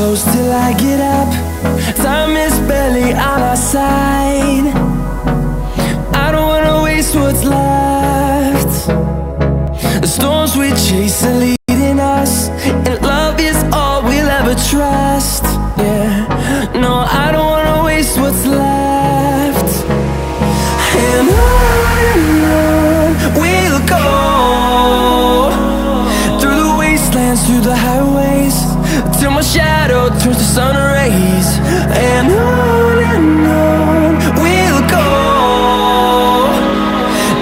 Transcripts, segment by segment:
Close till I get up. Time is barely on our side. I don't wanna waste what's left. The storms we chase are leading us, and love is all we'll ever trust. Yeah, no, I don't wanna waste what's left. And on we'll go, through the wastelands, through the highways, till my shadow turns to sun rays. And on we'll go,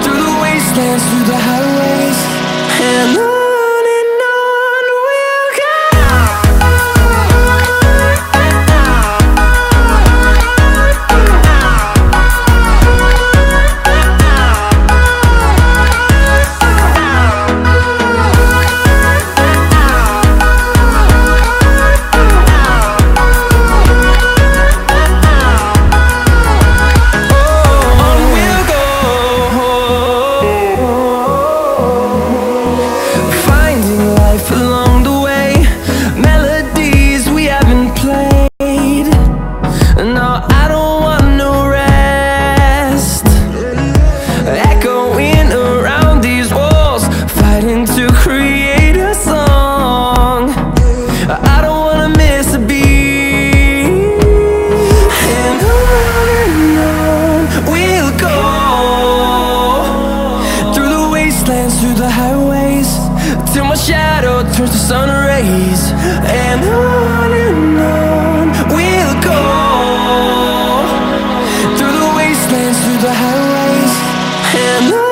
through the wastelands, through the highways, and on turns to sun rays, and on we'll go, through the wastelands, through the highways, and on.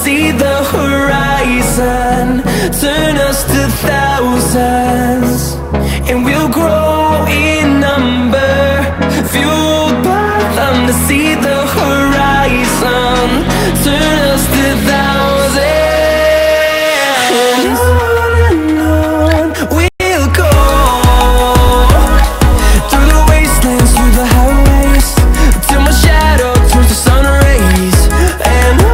See the horizon turn us to thousands, and we'll grow in number, fueled by them. To see the horizon turn us to thousands, and on we'll go, through the wastelands, through the highways, till my shadow turns to sun rays, and on.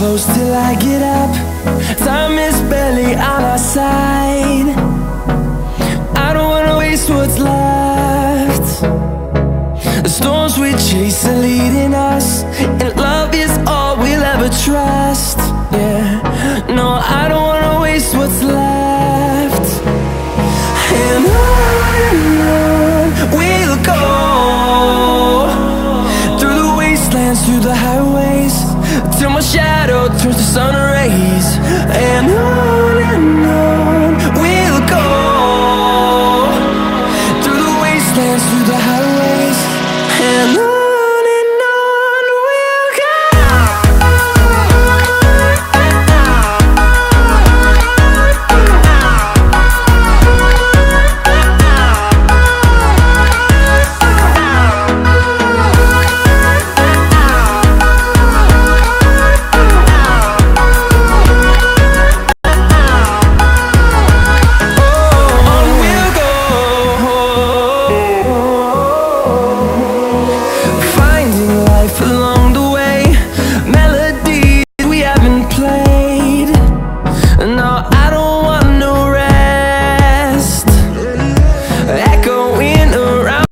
Close till I get up, time is barely on our side. I don't wanna waste what's left. The storms we chase are leading us, and love is all we'll ever trust. Yeah, no, I don't wanna waste what's left. And on we'll go, through the wastelands, through the highways, till my shadow turns to sun rays, and on we'll go, through the wastelands, through the highways, and